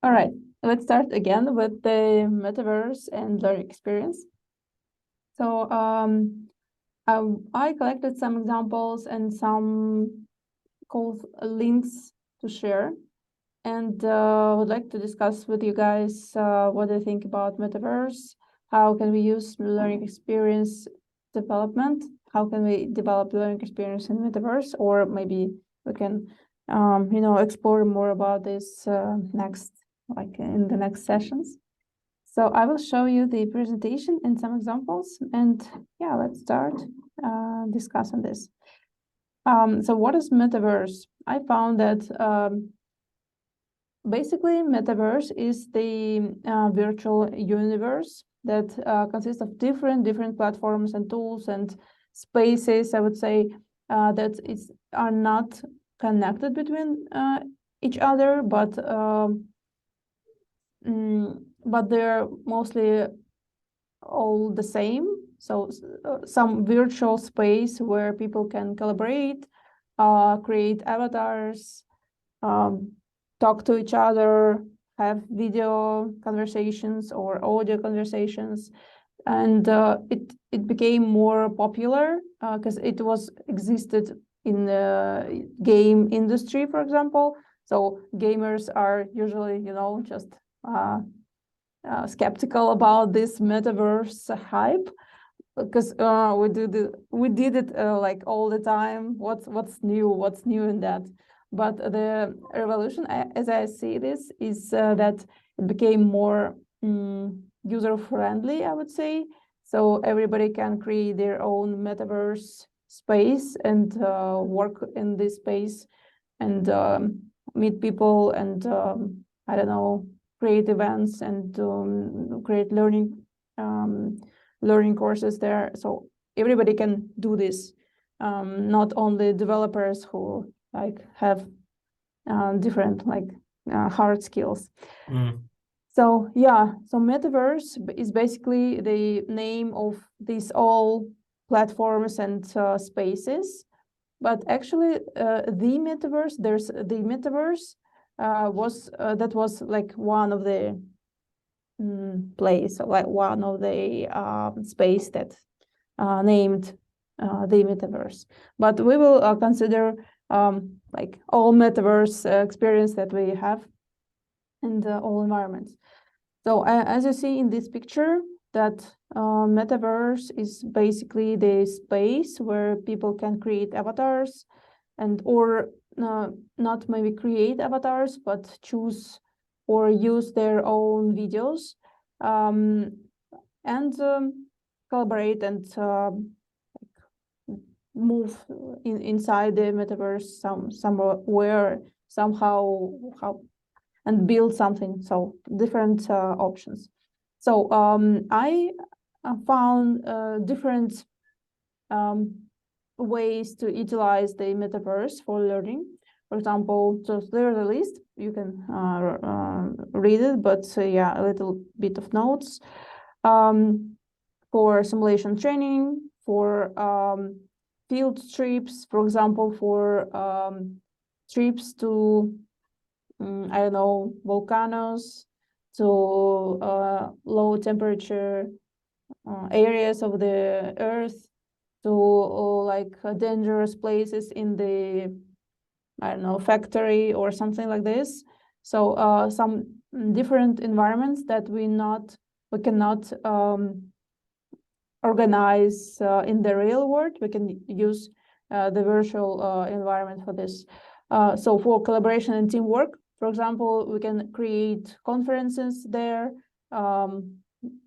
All right, let's start again with the metaverse and learning experience. So I collected some examples and some links to share, and would like to discuss with you guys what I think about metaverse. How can we use learning experience development? How can we develop learning experience in metaverse? Or maybe we can, explore more about this in the next sessions. So I will show you the presentation and some examples, and yeah, let's start discuss on this. So what is metaverse? I found that basically metaverse is the virtual universe that consists of different platforms and tools and spaces, I would say, that are not connected between each other, but they're mostly all the same. So some virtual space where people can collaborate, create avatars, talk to each other, have video conversations or audio conversations. And it became more popular because it was existed in the game industry, for example. So gamers are usually, just skeptical about this metaverse hype, because we did it like all the time. What's new in that? But the revolution, as I see this, is that it became more user friendly, I would say. So everybody can create their own metaverse space and work in this space and meet people and I don't know, create events and create learning courses there. So everybody can do this, not only developers who have different hard skills. So yeah, so metaverse is basically the name of these all platforms and spaces. But actually, the metaverse was like one of the place, like one of the space that named the metaverse. But we will consider like all metaverse experience that we have in all environments. So as you see in this picture, that metaverse is basically the space where people can create avatars or not maybe create avatars, but choose or use their own videos and collaborate and move inside the metaverse somehow and build something. So different options. So I found different ways to utilize the metaverse for learning. For example, just there's a list, you can read it, but yeah, a little bit of notes. For simulation training, for field trips, for example, for trips to I don't know, volcanoes, to low temperature areas of the earth, to dangerous places in the, I don't know, factory or something like this. So some different environments that we cannot organize in the real world. We can use the virtual environment for this. So for collaboration and teamwork, for example, we can create conferences there,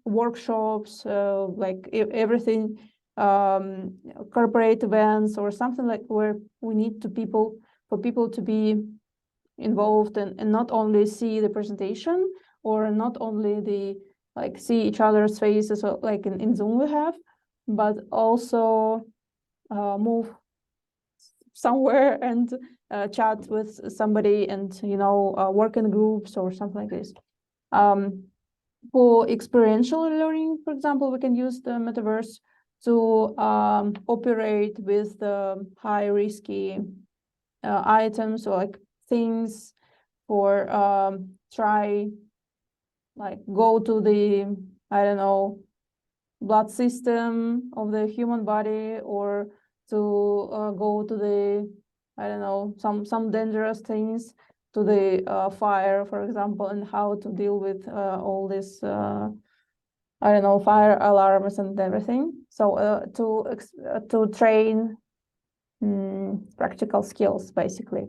workshops, like everything, corporate events or something like where we need for people to be involved and not only see the presentation or not only see each other's faces like in Zoom we have, but also move somewhere and chat with somebody and work in groups or something like this. For experiential learning, for example, we can use the metaverse to operate with the high risky items or like things for try like go to the, I don't know, blood system of the human body, or to go to the, I don't know, some dangerous things, to the fire, for example, and how to deal with all this, I don't know, fire alarms and everything. So to train practical skills, basically,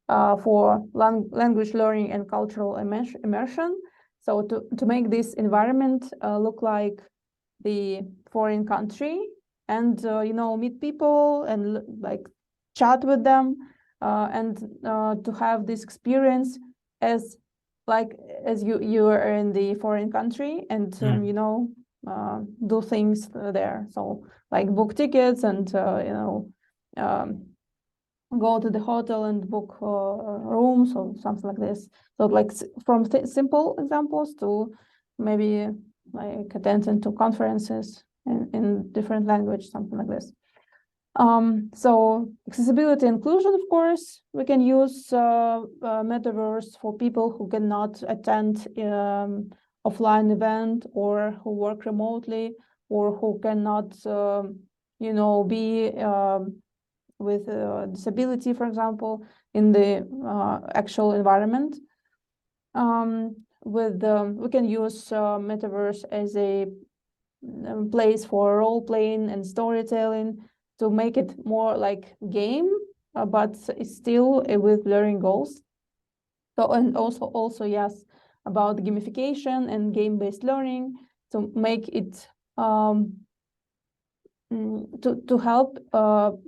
for language learning and cultural immersion. So to make this environment look like the foreign country, and meet people and like chat with them, and to have this experience as you are in the foreign country, and do things there. So like book tickets and um, go to the hotel and book rooms or something like this. So like from simple examples to maybe like attending to conferences in different language, something like this. So accessibility inclusion, of course, we can use Metaverse for people who cannot attend offline event, or who work remotely, or who cannot, be with disability, for example, in the actual environment. We can use Metaverse as a place for role playing and storytelling, to make it more like game, but still with learning goals. So, and also yes, about gamification and game-based learning, to make it to help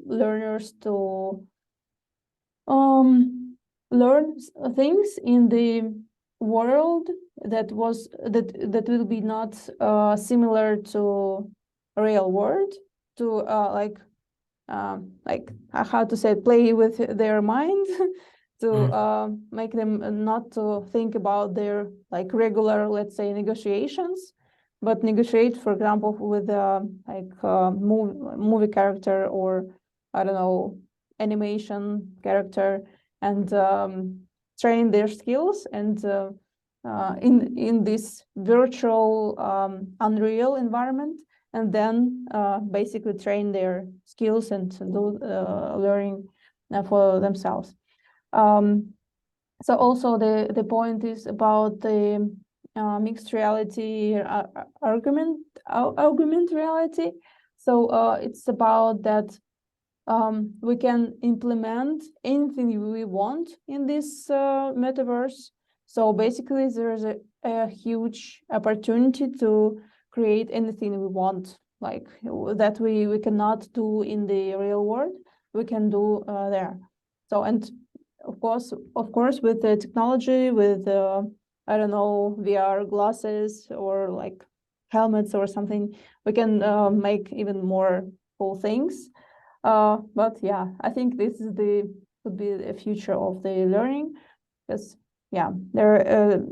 learners to learn things in the world that will be not similar to real world, to like how to say, play with their mind, to make them not to think about their like regular, let's say, negotiations, but negotiate, for example, with movie character, or I don't know, animation character, and train their skills, and in this virtual unreal environment, and then basically train their skills and do learning for themselves. So also the point is about the mixed reality, augmented reality. So it's about that we can implement anything we want in this metaverse. So basically, there's a huge opportunity to create anything we want, like that we cannot do in the real world, we can do there. So, and of course, with the technology, with I don't know, VR glasses or like helmets or something, we can make even more cool things. But yeah, I think this is could be the future of the learning, because yeah, there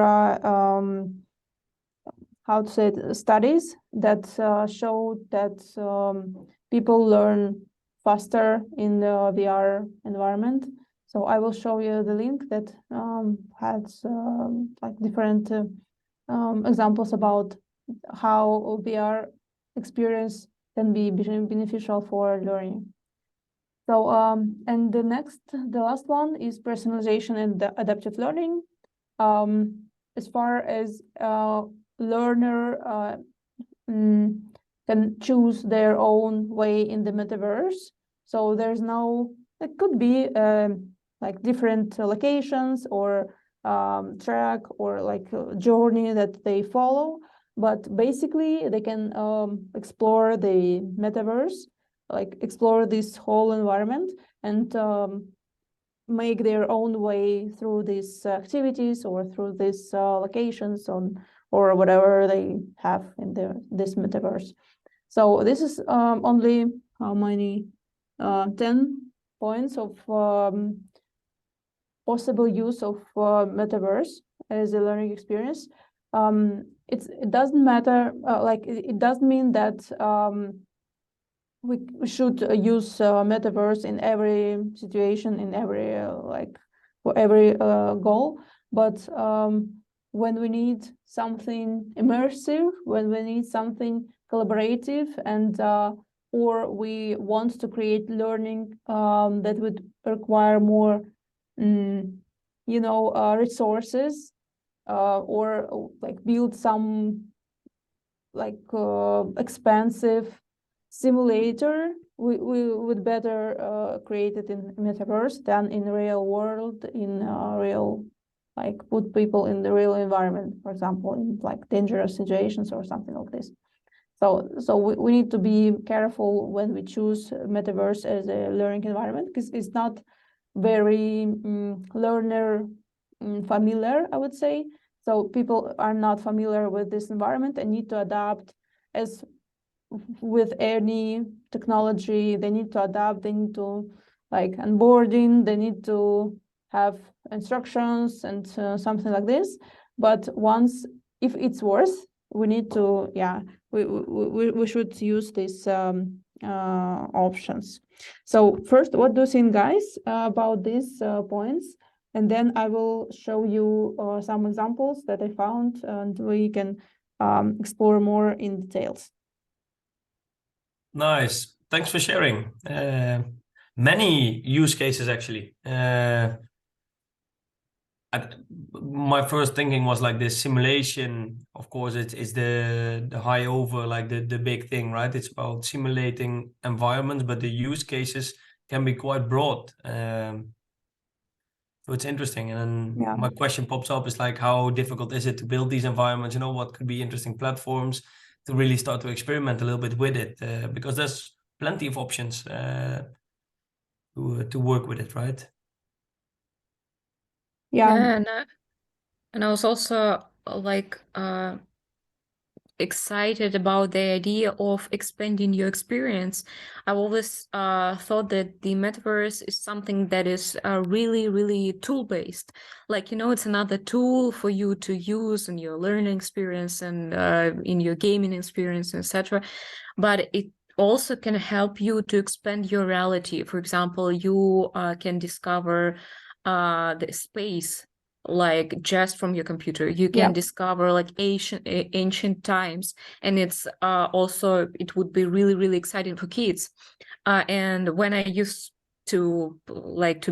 are how to say it, studies that show that people learn faster in the VR environment. So I will show you the link that has like different examples about how VR experience can be beneficial for learning. So and the last one is personalization and adaptive learning. As far as learner can choose their own way in the metaverse. So there's no, it could be like different locations or track or like journey that they follow, but basically they can explore the metaverse, like explore this whole environment, and make their own way through these activities or through these locations or whatever they have in this metaverse. So this is only how many 10 points of possible use of metaverse as a learning experience. It doesn't matter, like it doesn't mean that we should use metaverse in every situation, in every like for every goal. But when we need something immersive, when we need something collaborative, and or we want to create learning that would require more, resources, or like build some like expensive simulator, we would better create it in Metaverse than in real world, in real, like put people in the real environment, for example, in like dangerous situations or something like this. So we need to be careful when we choose Metaverse as a learning environment, because it's not very learner familiar, I would say. So people are not familiar with this environment and need to adapt. As with any technology, they need to adapt, they need to like onboarding, they need to have instructions and something like this. But once, if it's worth, we need to, we should use these options. So first, what do you think, guys, about these points? And then I will show you some examples that I found, and we can explore more in details. Nice. Thanks for sharing. Many use cases, actually. My first thinking was like this simulation. Of course, it's the high over, like the big thing, right? It's about simulating environments, but the use cases can be quite broad. So it's interesting. And then my question pops up is like, how difficult is it to build these environments? What could be interesting platforms to really start to experiment a little bit with it? Because there's plenty of options to work with it, right? Yeah. And I was also like excited about the idea of expanding your experience. I've always thought that the metaverse is something that is really, really tool-based. Like, it's another tool for you to use in your learning experience and in your gaming experience, etc. But it also can help you to expand your reality. For example, you can discover the space, like just from your computer. You can discover like ancient times, and it's also, it would be really, really exciting for kids. And when I used to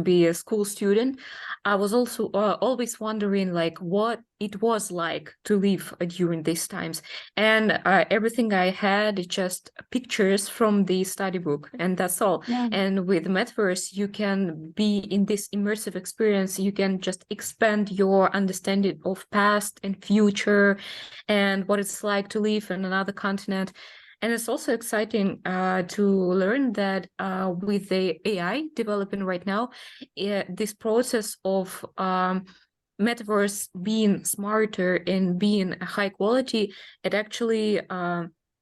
be a school student, I was also always wondering like what it was like to live during these times. And everything I had is just pictures from the study book, and that's all. And with Metaverse, you can be in this immersive experience. You can just expand your understanding of past and future and what it's like to live in another continent. And it's also exciting to learn that with the AI developing right now, this process of Metaverse being smarter and being high quality, it actually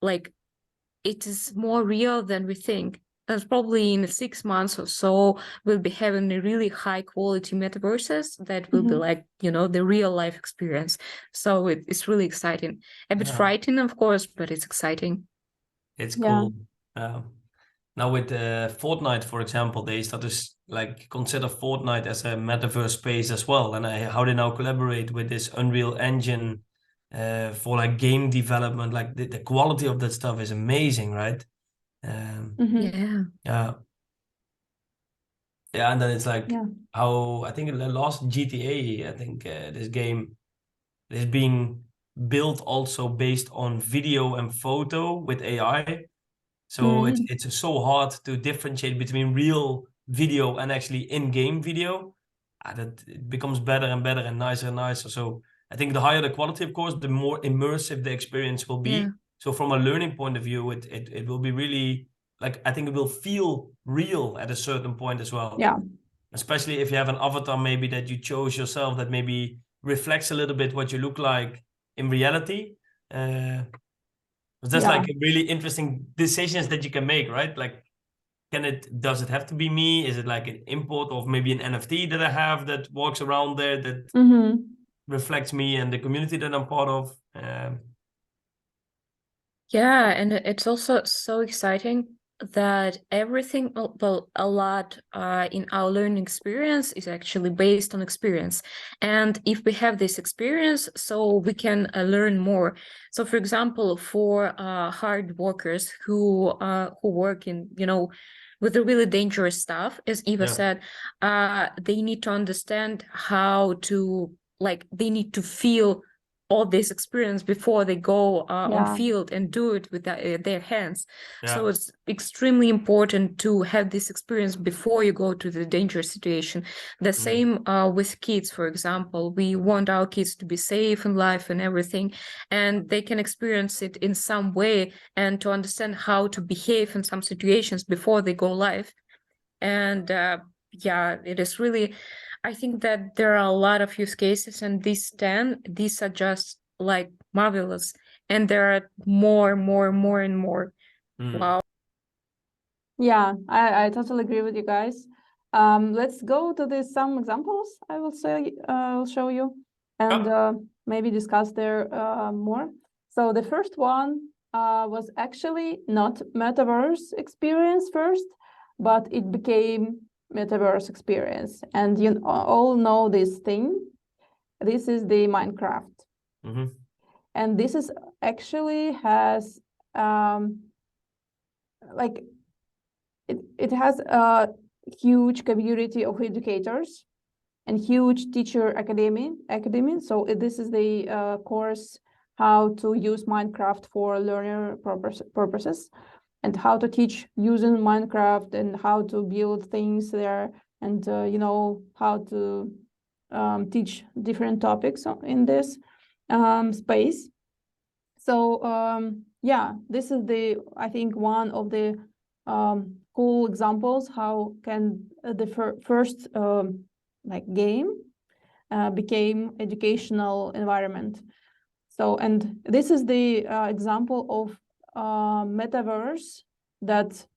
it is more real than we think. And probably in 6 months or so, we'll be having a really high quality metaverses that will be like, the real life experience. So it's really exciting. A bit frightening, of course, but it's exciting. It's cool. Now with Fortnite, for example, they start to consider Fortnite as a metaverse space as well, and how they now collaborate with this Unreal Engine for like game development. Like the quality of that stuff is amazing, right? And then it's like how I think the last GTA, I think this game is being built also based on video and photo with AI. So it's so hard to differentiate between real video and actually in-game video. That it becomes better and better and nicer. So I think the higher the quality, of course, the more immersive the experience will be. So from a learning point of view, it will be really, like, I think it will feel real at a certain point as well. Especially if you have an avatar maybe that you chose yourself that maybe reflects a little bit what you look like in reality. That's like really interesting decisions that you can make, right? Like, does it have to be me? Is it like an import of maybe an NFT that I have that walks around there that reflects me and the community that I'm part of? And it's also so exciting that everything, well, a lot in our learning experience is actually based on experience. And if we have this experience, so we can learn more. So, for example, for hard workers who work in, with the really dangerous stuff, as Eva said, they need to understand how to, they need to feel all this experience before they go on field and do it with their hands. So it's extremely important to have this experience before you go to the dangerous situation. The same with kids, for example. We want our kids to be safe in life and everything, and they can experience it in some way and to understand how to behave in some situations before they go live. And it is really, I think that there are a lot of use cases, and these are just like marvelous, and there are more and more. Wow. Yeah, I totally agree with you guys. Let's go to some examples I will show you, and maybe discuss there more. So the first one was actually not Metaverse experience first, but it became Metaverse experience. And you all know this thing. This is the Minecraft. And this is actually has it has a huge community of educators and huge teacher academy. So this is the course how to use Minecraft for learner purposes, and how to teach using Minecraft, and how to build things there, and how to teach different topics in this space. So this is I think one of the cool examples how can the first game became educational environment. So, and this is the example of Metaverse that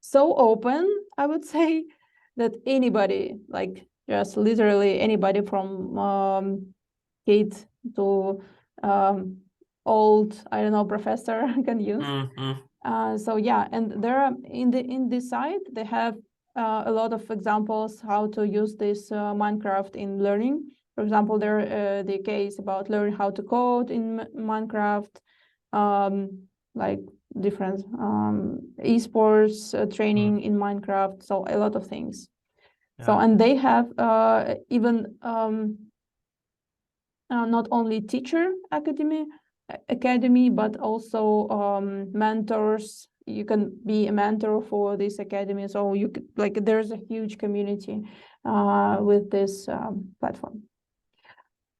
so open, I would say, that anybody, just literally anybody from kid to old, I don't know, professor can use. So yeah, and there are in this site they have a lot of examples how to use this Minecraft in learning. For example, there the case about learning how to code in Minecraft, like different esports training in Minecraft. So a lot of things. So, and they have even not only teacher academy, but also mentors. You can be a mentor for this academy. So you could, there's a huge community with this platform.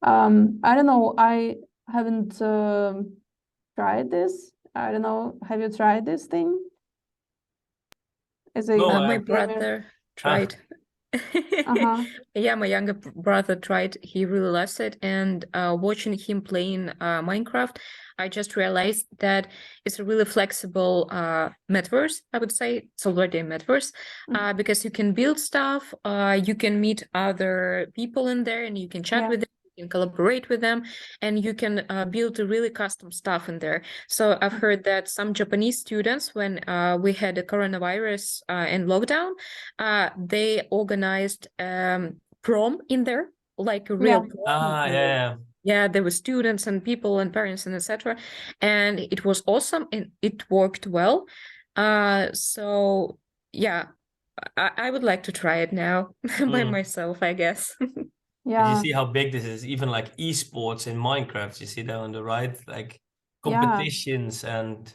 I don't know. I haven't tried this. I don't know. Have you tried this thing? My brother tried. Yeah, my younger brother tried. He really loves it, and watching him playing Minecraft, I just realized that it's a really flexible metaverse. I would say it's already a metaverse because you can build stuff, you can meet other people in there, and you can chat with them, you can collaborate with them, and you can build really custom stuff in there. So I've heard that some Japanese students, when we had a coronavirus and lockdown, they organized prom in there, like a real prom. Yeah, there were students and people and parents and etc. And it was awesome, and it worked well. So yeah, I would like to try it now by myself, I guess. But you see how big this is, even like esports in Minecraft, you see that on the right, like competitions and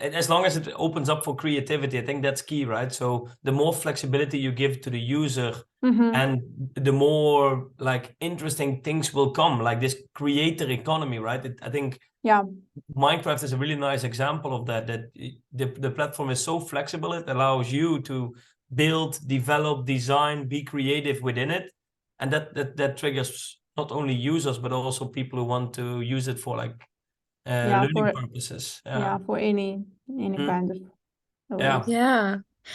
as long as it opens up for creativity, I think that's key, right? So the more flexibility you give to the user and the more like interesting things will come, like this creator economy, right? I think Minecraft is a really nice example of that the platform is so flexible, it allows you to build, develop, design, be creative within it. And that triggers not only users, but also people who want to use it for learning purposes. For any kind of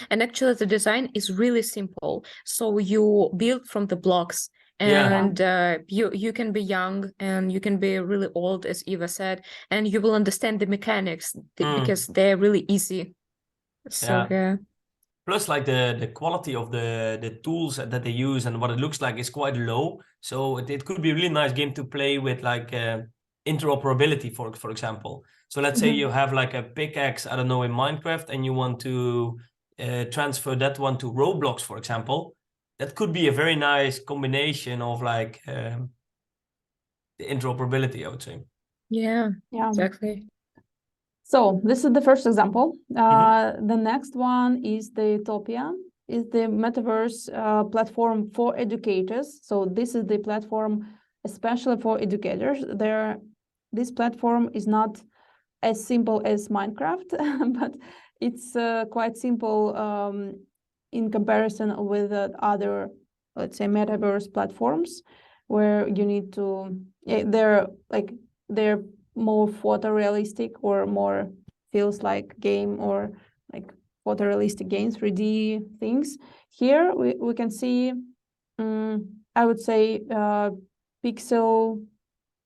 And actually the design is really simple. So you build from the blocks, And you can be young and you can be really old, as Eva said, and you will understand the mechanics because they're really easy. So yeah. Plus, like the quality of the tools that they use and what it looks like is quite low. So it could be a really nice game to play with, like interoperability, for example. So let's say you have like a pickaxe, I don't know, in Minecraft, and you want to transfer that one to Roblox, for example. That could be a very nice combination of like the interoperability, I would say. Yeah, exactly. So this is the first example. The next one is the Utopia, is the Metaverse platform for educators. So this is the platform especially for educators. This platform is not as simple as Minecraft, but it's quite simple in comparison with other, let's say, Metaverse platforms, where you need to, they're more photorealistic or more feels like game or like photorealistic games, 3D things. Here we can see, I would say, pixel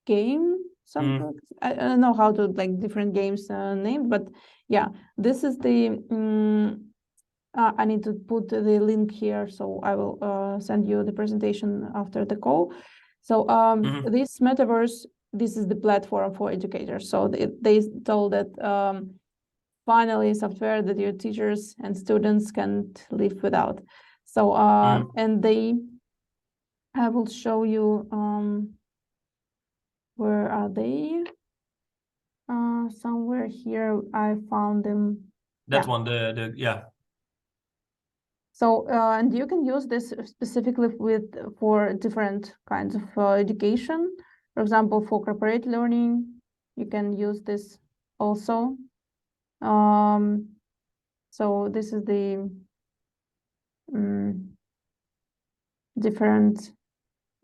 game. I don't know how to like different games named, but yeah, this is the. I need to put the link here, so I will send you the presentation after the call. So this Metaverse, this is the platform for educators. So they told that finally software that your teachers and students can't live without. So and I will show you where are they? Somewhere here I found them. That one, yeah. So and you can use this specifically for different kinds of education. For example, for corporate learning, you can use this also. So this is the different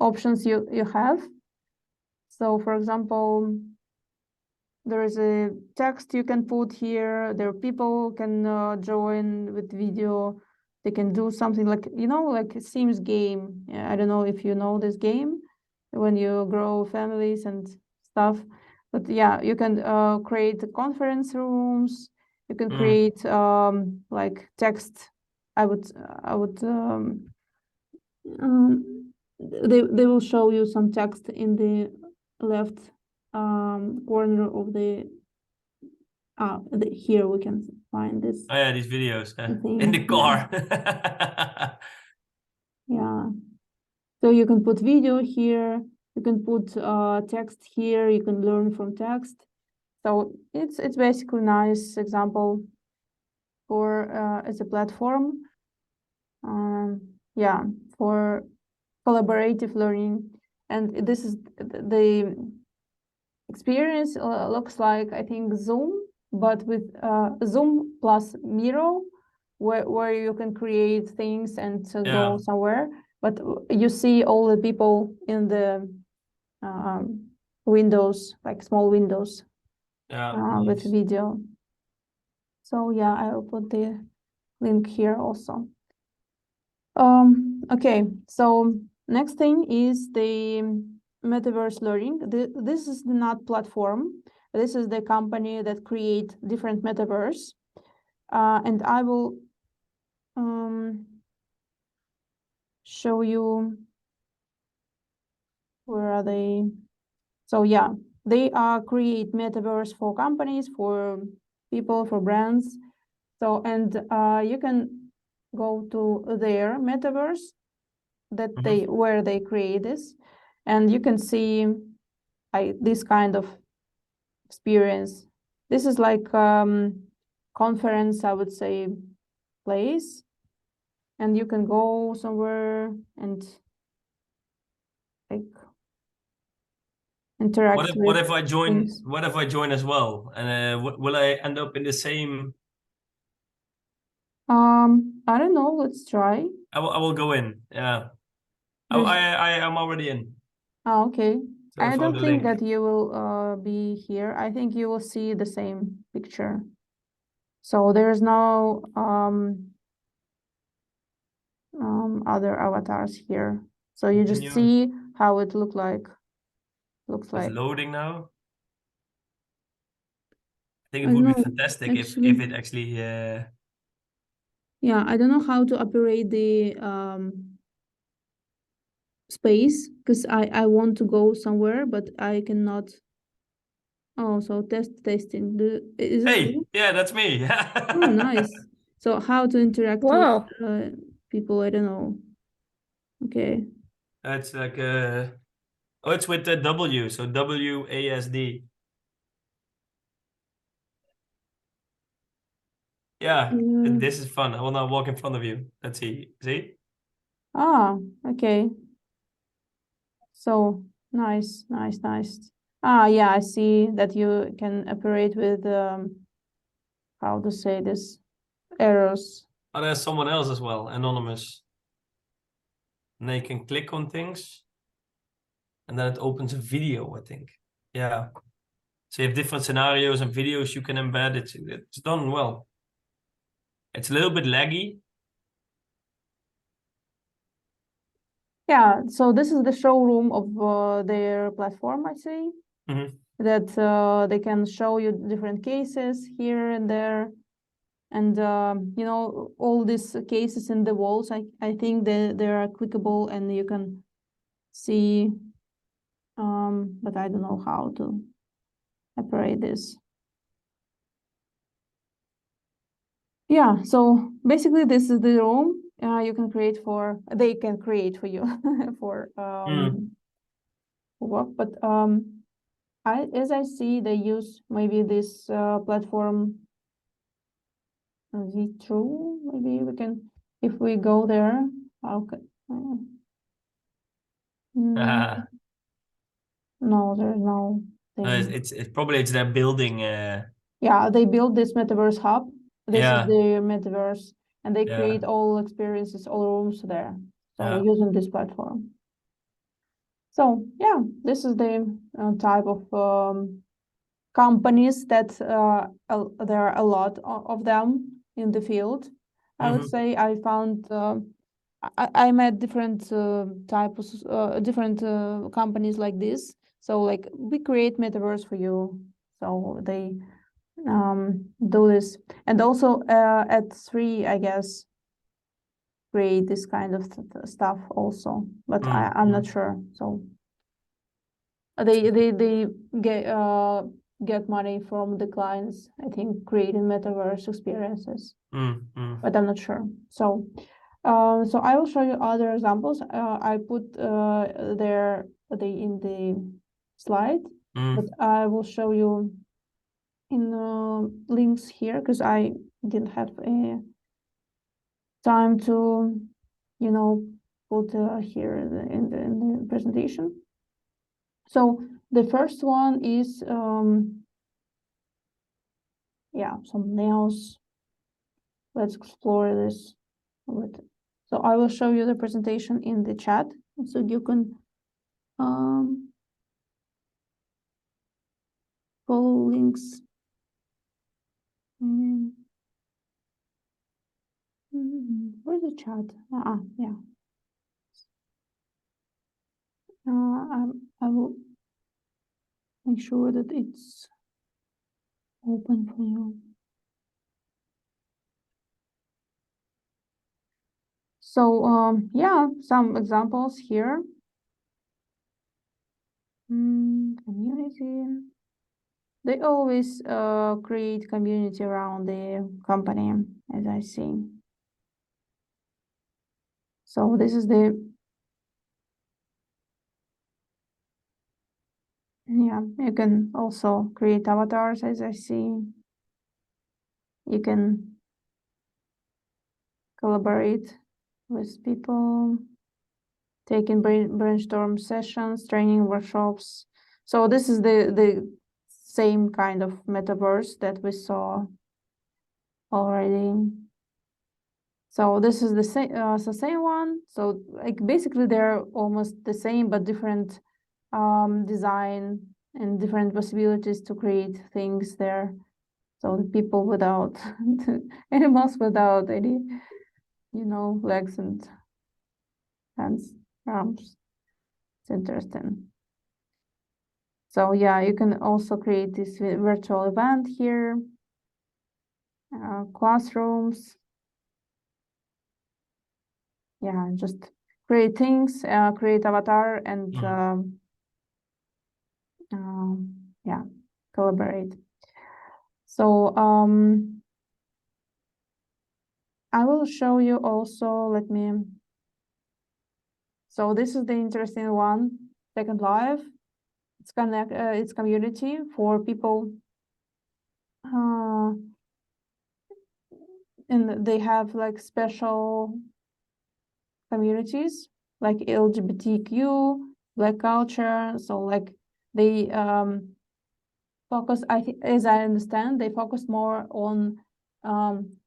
options you have. So for example, there is a text you can put here. There are people can join with video. They can do something like, like it Sims game. I don't know if you know this game, when you grow families and stuff. But yeah, you can create conference rooms. You can create like text. I would they will show you some text in the left corner of here we can find this. Oh yeah, these videos in the car. Yeah. So you can put video here. You can put text here. You can learn from text. So it's basically a nice example for as a platform. Yeah, for collaborative learning, and this is the experience looks like, I think, Zoom, but with Zoom plus Miro, where you can create things and go somewhere, but you see all the people in the windows, like small windows, with video. So yeah, I will put the link here also. Okay, so next thing is the Metaverse learning. This is not platform. This is the company that create different metaverse, and I will show you where are they. So yeah, they create metaverse for companies, for people, for brands. So and you can go to their metaverse that where they create this, and you can see this kind of experience. This is like conference, I would say, place, and you can go somewhere and like interact. What if I join? What if I join as well? And will I end up in the same? I don't know. Let's try. I will go in. Yeah. I am already in. Oh, okay. So I don't think that you will be here. I think you will see the same picture. So there's no other avatars here. So you just see how it looks like. It's loading now. I think it I would know, be fantastic actually, if it actually. Yeah, I don't know how to operate the space because I want to go somewhere, but I cannot. Oh, so testing. Is it Hey, you? yeah, that's me. Oh, nice. So how to interact Wow. with people? I don't know. Okay. It's like oh, it's with the W, so WASD. Yeah, this is fun. I will now walk in front of you. Let's see. See? Ah, okay. So nice. Ah, yeah, I see that you can operate with how to say this, arrows. Oh, there's someone else as well, anonymous. And they can click on things, and then it opens a video, I think. Yeah. So you have different scenarios and videos you can embed. It's done well. It's a little bit laggy. Yeah, so this is the showroom of their platform, I say. That they can show you different cases here and there. And, you know, all these cases in the walls, I think they are clickable and you can see, but I don't know how to operate this. Yeah, so basically this is the room you can create for, they can create for you for work, but as I see, they use maybe this platform V2. Maybe we can, if we go there, okay. No, there's no thing. It's probably their building. Yeah, they built this Metaverse hub. This is Yeah. the Metaverse, and they Yeah. create all experiences, all rooms there. So Yeah. using this platform. So yeah, this is the type of companies that there are a lot of them in the field. I would say I found I met different types, different companies like this. So like we create Metaverse for you. So they do this, and also at 3, I guess, create this kind of stuff also. But I'm not sure. So they get money from the clients, I think, creating Metaverse experiences. But I'm not sure. So so I will show you other examples. I put there in the slide, but I will show you in links here because I didn't have a time to, you know, put here in the presentation. So the first one is yeah, some nails. Let's explore this with. So I will show you the presentation in the chat, so you can follow links. Where's the chat? Yeah. I will make sure that it's open for you. So yeah, some examples here. Community. They always create community around the company, as I see. So this is the, yeah, you can also create avatars, as I see. You can collaborate with people, taking brainstorm sessions, training workshops. So this is the same kind of metaverse that we saw already. So this is the same one. So like basically they're almost the same, but different design and different possibilities to create things there. So the people without animals without any, you know, legs and hands. It's interesting. So yeah, you can also create this virtual event here. Classrooms. Yeah, just create things, create avatar, and yeah, collaborate. So I will show you also, so this is the interesting one, Second Life. It's community for people, and they have like special communities like LGBTQ, Black culture. So like they focus, as I understand, they focus more on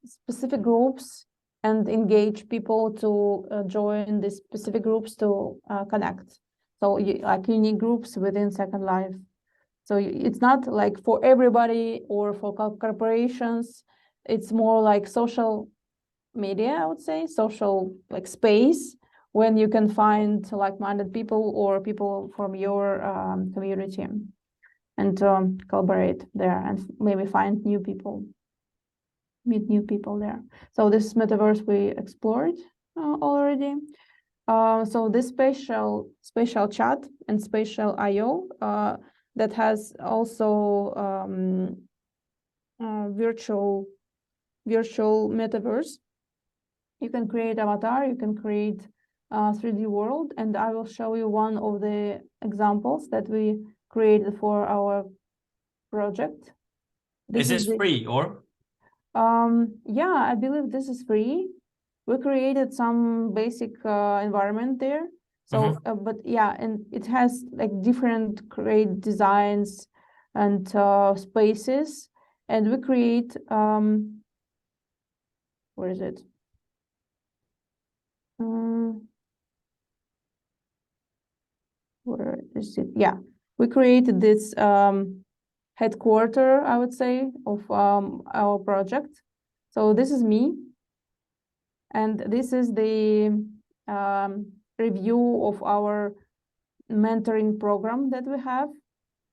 specific groups and engage people to join these specific groups to connect. So like unique groups within Second Life. So it's not like for everybody or for corporations. It's more like social media, I would say, social like space when you can find like-minded people or people from your community and collaborate there and maybe find new people, meet new people there. So this metaverse we explored already. So this spatial chat and spatial IO that has also virtual metaverse. You can create avatar, you can create 3D world, and I will show you one of the examples that we created for our project. Is this free or? Yeah, I believe this is free. We created some basic environment there. So, but yeah, and it has like different great designs and spaces, and we create, where is it? Where is it? Yeah, we created this headquarter, I would say, of our project. So this is me, and this is the review of our mentoring program that we have.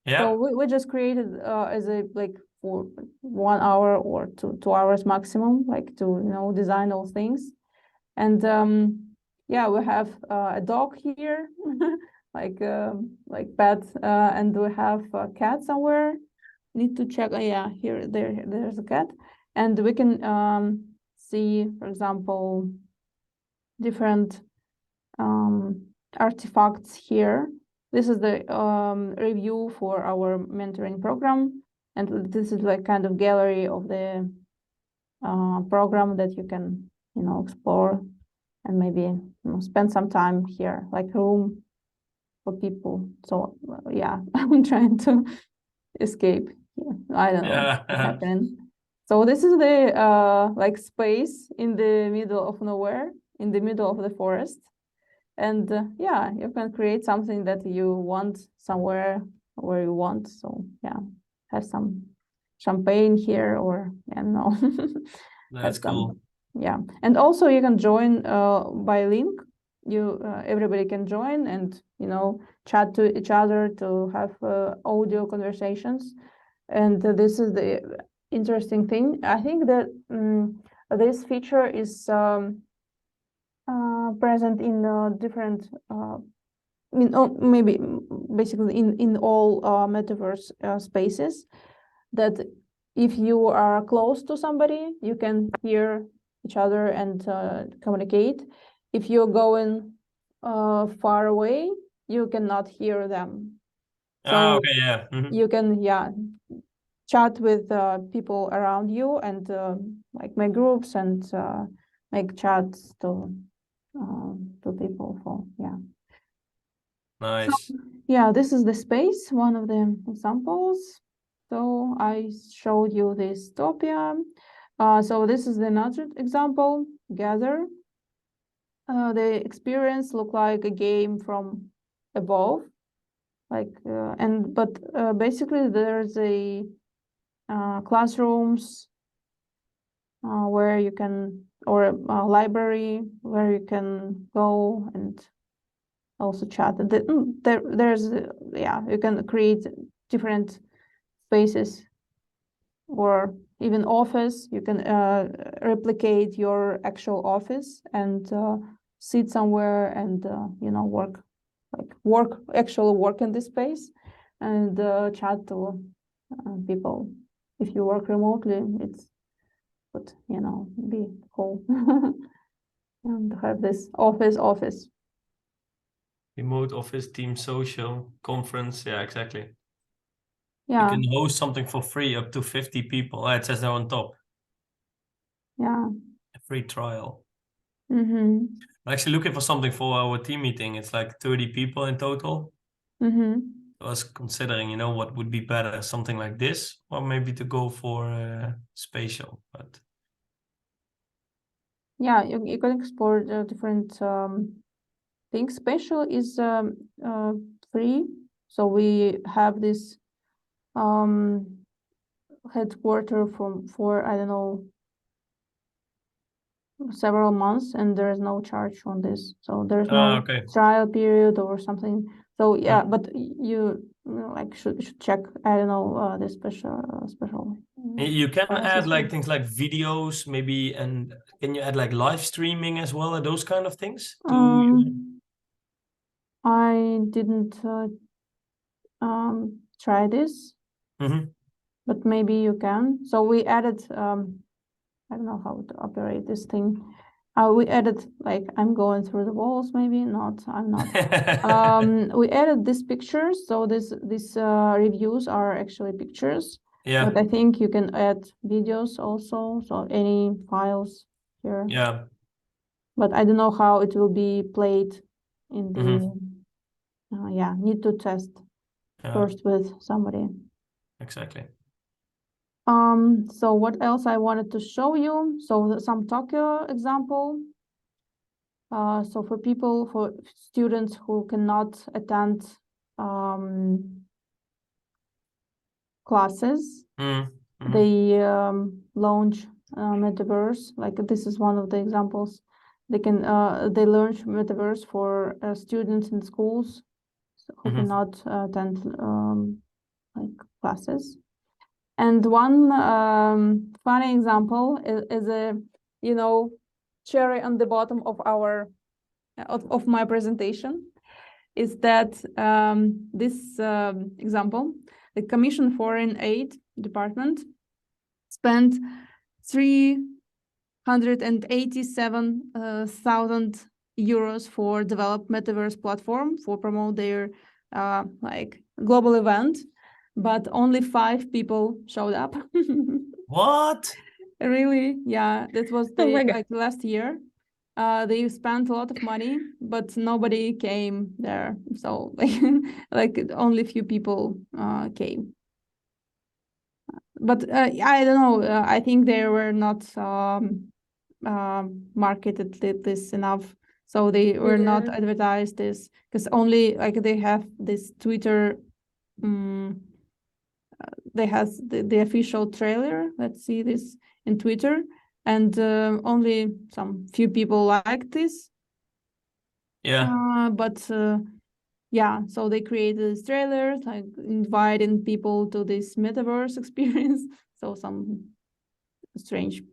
Yeah. So we just created as a like for 1 hour or 2 hours maximum, like to design all things. And yeah, we have a dog here, like pet, and we have a cat somewhere. Need to check. Yeah, there's a cat, and we can see, for example, different artifacts here. This is the review for our mentoring program, and this is like kind of gallery of the program that you can explore and maybe spend some time here, like room for people. So yeah, I'm trying to escape. I don't know what's happening. So this is the like space in the middle of nowhere, in the middle of the forest. And yeah, you can create something that you want somewhere where you want. So yeah, have some champagne here, or I don't know. That's cool. Yeah, and also you can join by link. Everybody can join and chat to each other to have audio conversations. And this is the interesting thing. I think that this feature is present in different, maybe basically in all metaverse spaces, that if you are close to somebody, you can hear each other and communicate. If you're going far away, you cannot hear them. So okay, yeah. You can chat with people around you and like make groups and make chats to people for Nice. So, yeah, this is the space, one of the examples. So I showed you this Topia. So this is another example, Gather. The experience look like a game from above, like but basically there's a classrooms where you can, or a library where you can go and also chat. There's yeah, you can create different spaces, or even office. You can replicate your actual office and sit somewhere and actually work in this space and chat to people. If you work remotely, it's would be cool and have this office. Remote office, team social, conference. Yeah, exactly. Yeah. You can host something for free up to 50 people. It says there on top. Yeah. A free trial. Mm-hmm. I'm actually looking for something for our team meeting. It's like 30 people in total. Mm-hmm. I was considering, what would be better, something like this, or maybe to go for spatial. But yeah, you can explore different things. Spatial is free, so we have this headquarter for I don't know, several months, and there is no charge on this, so there's no trial period or something. So yeah, but you should check, I don't know, the special you can add system. things like videos maybe, and can you add live streaming as well, and those kind of things I didn't try this. But maybe you can. So we added I don't know how to operate this thing. We added, I'm going through the walls, maybe not, I'm not. We added these pictures, so these reviews are actually pictures. Yeah. But I think you can add videos also, so any files here. Yeah. But I don't know how it will be played in the need to test first with somebody. Exactly. So what else I wanted to show you? So some Tokyo example. So for students who cannot attend classes, they launch Metaverse. This is one of the examples. They can they launch Metaverse for students in schools who cannot attend classes. And one funny example is a cherry on the bottom of our of my presentation is that this example, the Commission Foreign Aid Department spent 387,000 euros for develop Metaverse platform for promote their global event, but only 5 people showed up. What? Really? Yeah, that was last year. They spent a lot of money, but nobody came there. So only a few people came. But I don't know. I think they were not marketed this enough, so they were not advertised this, because only they have this Twitter. They have the official trailer. Let's see this in Twitter, and only some few people liked this. Yeah. But yeah, so they created this trailer, inviting people to this metaverse experience. So some strange.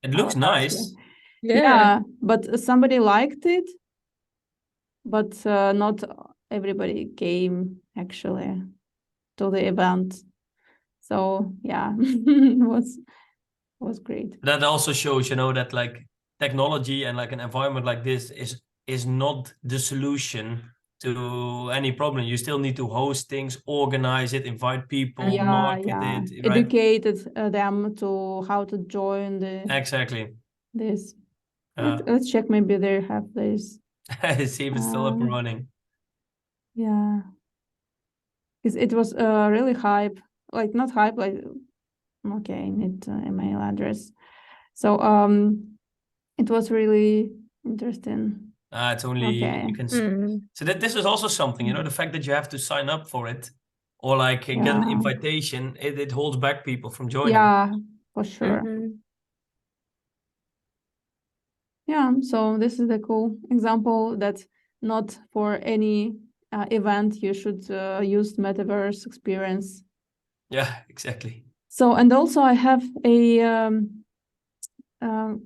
It looks nice. Yeah, but somebody liked it, but not everybody came actually to the event. So yeah, it was great. That also shows, that technology and an environment like this is not the solution to any problem. You still need to host things, organize it, invite people, market it, right? Educated them to how to join exactly this. Let's check, maybe they have this. See if it's still up and running. Yeah, because it was really hype, not hype, okay, need email address. So it was really interesting. It's only you can so that this is also something, the fact that you have to sign up for it or get an invitation, it holds back people from joining. Yeah, for sure. Yeah, so this is the cool example that not for any event you should use Metaverse experience. Yeah, exactly. So, and also I have a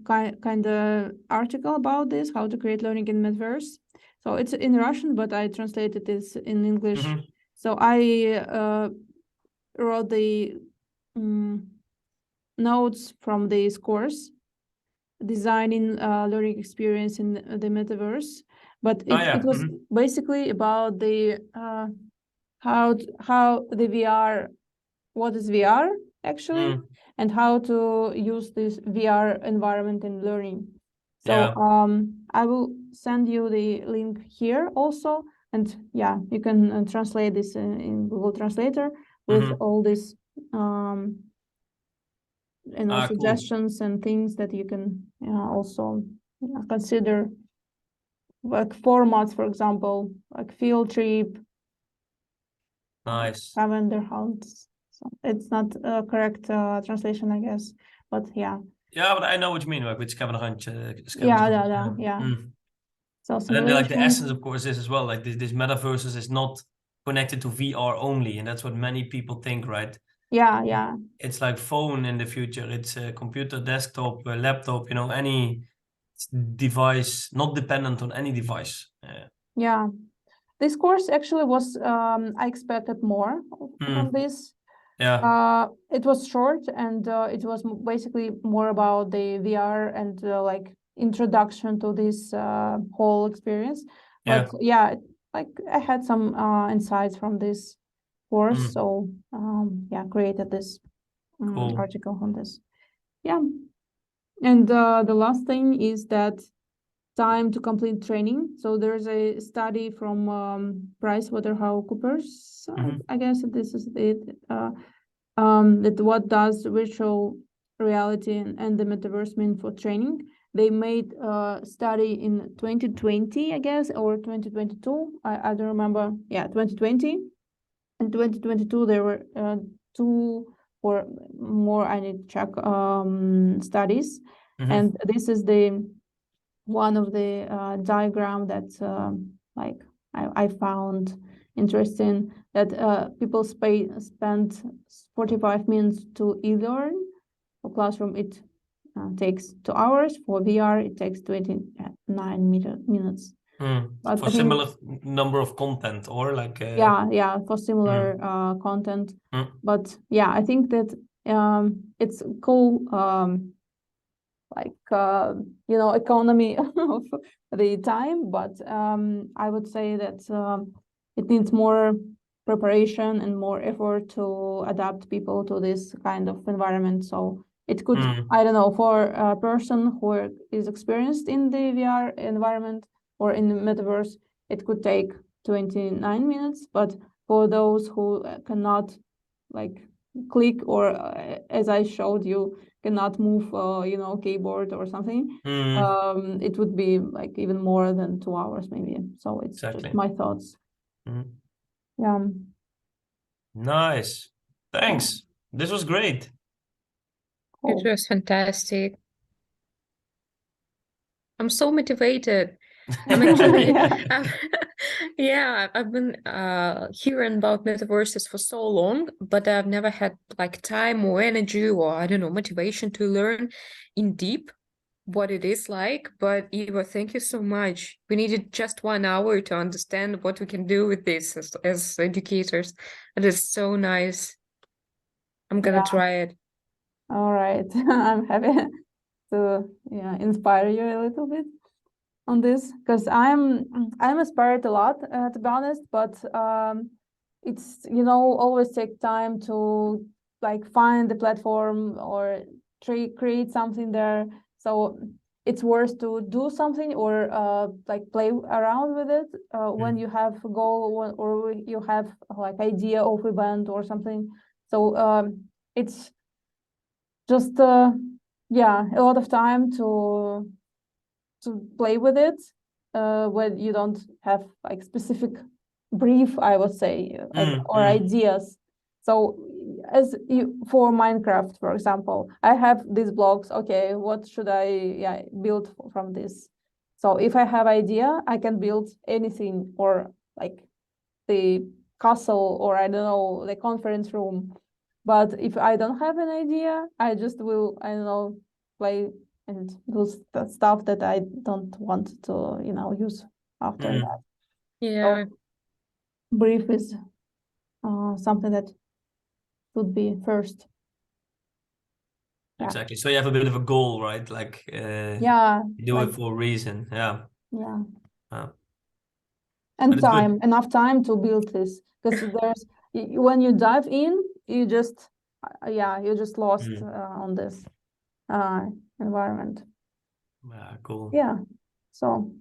kind of article about this, how to create learning in Metaverse. So it's in Russian, but I translated this in English. So I wrote the notes from this course, designing learning experience in the Metaverse. But it was basically about the how the VR, what is VR actually, and how to use this VR environment in learning. So I will send you the link here also, and yeah, you can translate this in Google Translator with all this suggestions and things that you can also consider, like formats, for example, like field trip, nice, scavenger hunts. So it's not a correct translation, I guess, but yeah. Yeah, but I know what you mean, like with scavenger hunt. Yeah. So and then like the essence, of course, is as well like this metaverses is not connected to VR only, and that's what many people think, right? Yeah. It's like phone in the future. It's a computer, desktop, a laptop. Any device, not dependent on any device. Yeah. This course actually was, I expected more from this. Yeah. It was short, and it was basically more about the VR and like introduction to this whole experience. But yeah, like I had some insights from this course, so yeah, created this article on this. Yeah, and the last thing is that time to complete training. So there's a study from PricewaterhouseCoopers. I guess this is it. That what does virtual reality and the metaverse mean for training. They made a study in 2020, I guess, or 2022. I don't remember. Yeah, 2020. In 2022, there were two or more, I need to check, studies. And this is the one of the diagram that like I found interesting, that people spend 45 minutes to e-learn. For classroom, it takes 2 hours. For VR, it takes 29 minutes. But for similar number of content, or like yeah, for similar content. But yeah, I think that it's cool, like economy of the time, but I would say that it needs more preparation and more effort to adapt people to this kind of environment. So it could, I don't know, for a person who is experienced in the VR environment or in the metaverse, it could take 29 minutes, but for those who cannot like click, or as I showed you, cannot move keyboard or something, it would be like even more than 2 hours maybe. So it's just my thoughts. Yeah. Nice. Thanks. This was great. Cool. It was fantastic. I'm so motivated. I'm actually, I've been hearing about metaverses for so long, but I've never had like time or energy or I don't know, motivation to learn in deep what it is like. But Eva, thank you so much. We needed just 1 hour to understand what we can do with this as educators. It is so nice. I'm gonna try it. All right. I'm happy to inspire you a little bit on this, because I'm inspired a lot, to be honest, but it's always take time to like find the platform or create something there. So it's worth to do something or like play around with it when you have a goal or you have like idea of event or something. So it's just a lot of time to play with it when you don't have like specific brief, I would say, or ideas. So for Minecraft, for example, I have these blocks. Okay, what should I build from this? So if I have idea, I can build anything, or like the castle, or I don't know, the conference room. But if I don't have an idea, I just will, I don't know, play and do stuff that I don't want to, use after that. Yeah. So brief is something that would be first. Exactly. So you have a bit of a goal, right? Like Yeah, you do it for a reason. Yeah. And time, enough time to build this, because when you dive in, you just lost on this environment. Cool. Yeah. So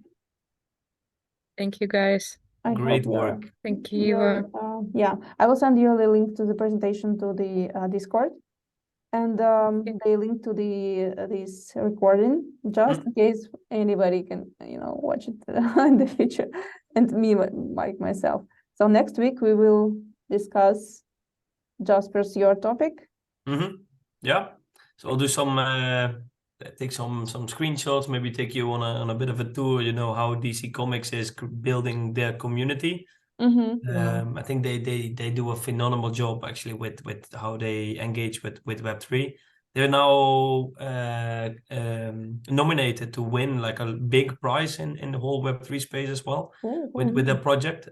thank you, guys. Great work. Thank you. I will send you the link to the presentation to the Discord, and the link to this recording, just in case anybody can watch it in the future, and me, like myself. So next week we will discuss Jasper's your topic. Yeah. So I'll do take some screenshots, maybe take you on a bit of a tour, how DC Comics is building their community. I think they do a phenomenal job actually with how they engage with Web3. They're now nominated to win like a big prize in the whole Web3 space as well with their project.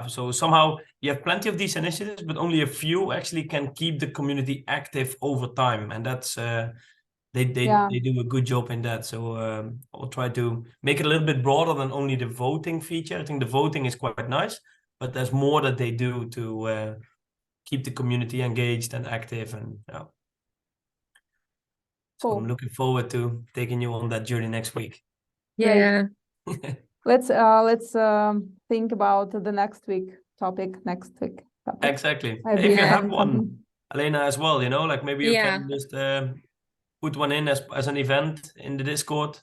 So somehow you have plenty of these initiatives, but only a few actually can keep the community active over time, and that's they do a good job in that. So I'll try to make it a little bit broader than only the voting feature. I think the voting is quite nice, but there's more that they do to keep the community engaged and active, and so I'm looking forward to taking you on that journey next week. Yeah. Let's think about the next week topic. Exactly. Maybe if you have one, Elena, as well, like maybe you can just put one in as an event in the Discord.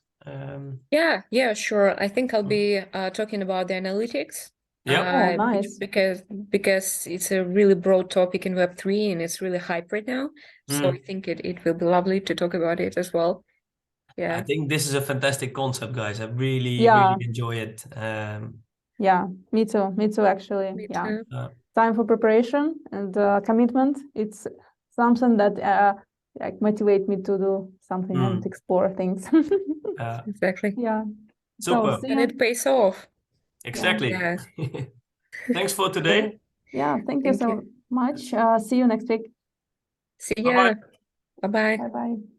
Yeah, sure. I think I'll be talking about the analytics. Yeah. Nice. Because it's a really broad topic in Web3 and it's really hype right now. So I think it will be lovely to talk about it as well. Yeah. I think this is a fantastic concept, guys. I really enjoy it. Yeah, me too, actually. Me too. Time for preparation and commitment. It's something that motivate me to do something and explore things. Exactly. Yeah. Super. And it pays off. Exactly. Yeah. Thanks for today. Yeah, thank you so much. See you next week. See ya. Bye-bye. Bye-bye.